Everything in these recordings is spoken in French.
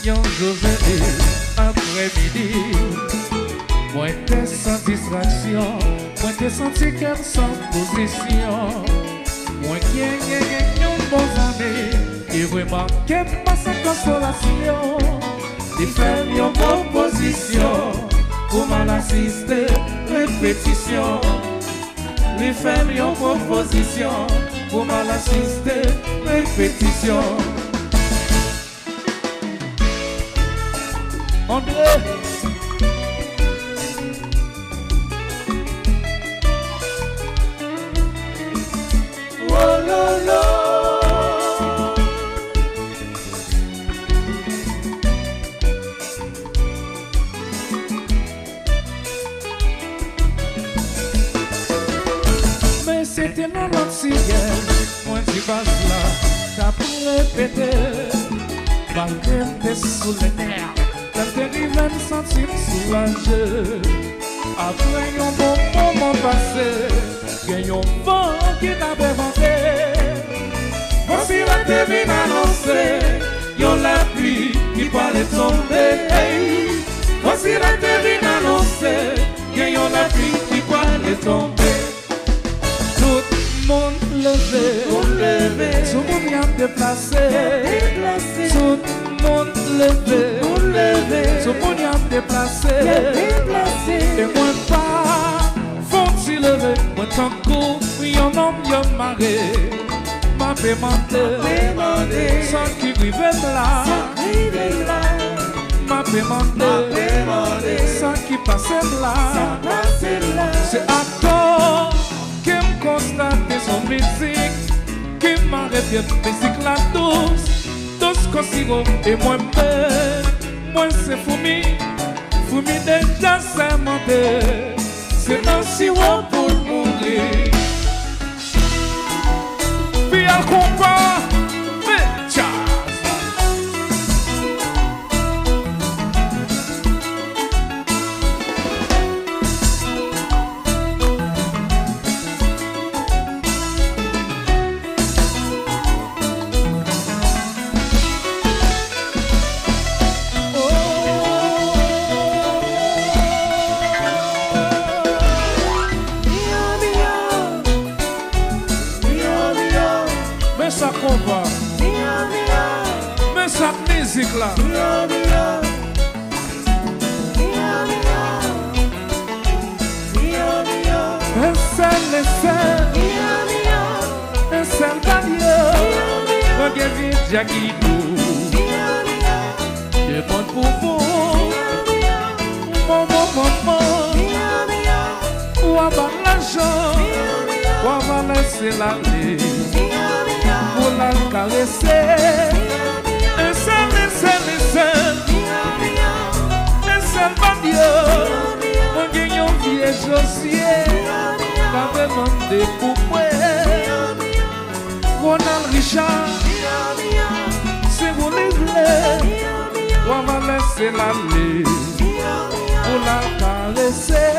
Yon jour venu, après-midi, moi t'es sans distraction, moi t'es senti qu'elle sans position. Moi qui ai un bon ami, et vraiment qu'elle passe en consolation. Il fait une proposition, pour m'en assister, répétition. Il fait une proposition, pour m'en assister, répétition. André. Oh là là. Mais c'était dans notre ciel, moi j'y passe là, t'as pour répéter, malgré t'es sous les nerfs. T'arrives à me sentir soulagé. Après un bon moment passé, il y a un vent qui t'avait vanté. Voici la devine annoncée, il y a la pluie qui parlait tomber. Voici la devine annoncée, il y a la pluie qui parlait tomber. Tout le monde levé, tout le monde vient déplacé. Tout le monde levé, tout le monde vient déplacé. Et moi pas, faut-il lever, moi tant que y'en homme y'en maré. M'a demandé, sans qui rive là. M'a demandé, sans qui passe là. C'est à toi qui me constate son musique, qui m'arrête musique la douce. Consigo et moi c'est Foumi déjà sermenté, c'est un sirop pour mourir. Puis à combat, mais tchas. Mais sa musique là, un seul Daniel, regardez Jackie-Dou, de bon pour vous, ou avoir l'argent, ou avoir laissé l'aller. Pour la caresser, un seul bandier, mon guignon vieux Josier, qu'avait demandé pour moi, Ronald Richard, c'est vous les voulez, on va laisser l'aller, pour la caresser.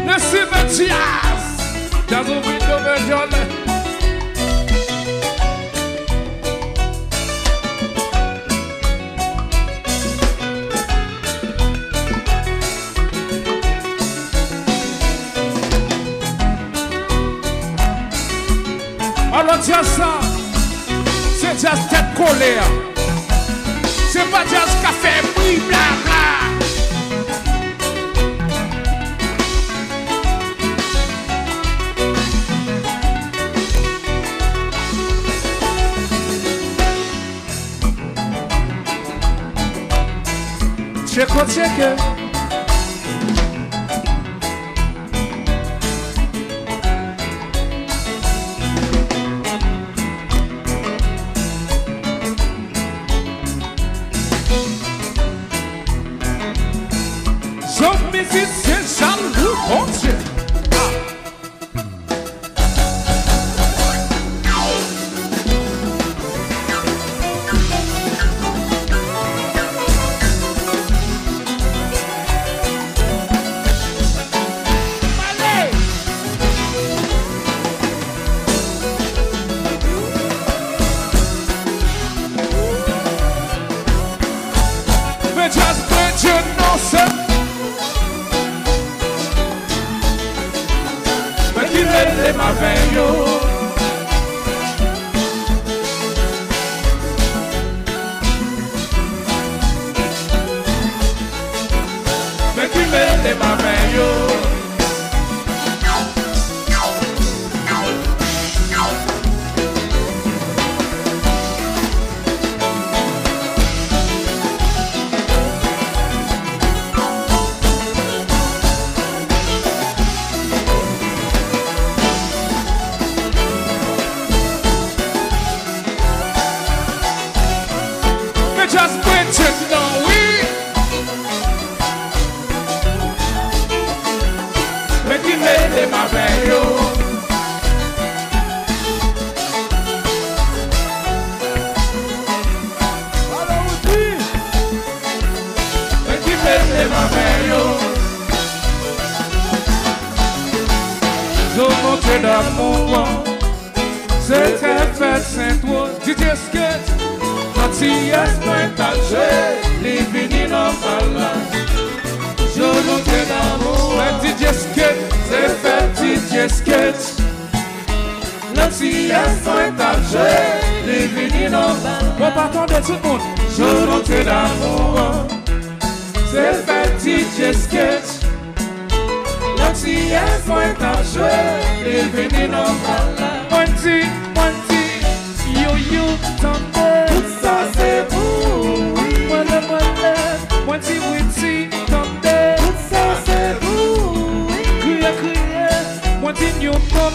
le cimetière. Jazz au vide de John. Alors jazz ça, c'est jazz tête colère. C'est pas jazz café, oui, blabla. Check. C'est jaloux, mon Dieu. Allez. Mais just put your nose up. Mele ma veyo, mele ma veyo. Just quit it, no we. Make me made my veyo. Make me made my veyo. Je monte d'amour, c'est très fait, c'est toi. DJ Sketch. Si yes, point à jouer, les vinyles en parlant. Je monte d'amour, DJ Sketch, c'est fait DJ Sketch. Si yes, point à jouer, les vinyles en parlant. Bon, partons de tout le monde. Je monte d'amour, c'est fait DJ Sketch. Si yes, point à jouer, les vinyles en parlant. Monty, yo, tambour. Ça c'est vous, oui. Moi si comme ça c'est vous, oui. Crier, moi dis Newton.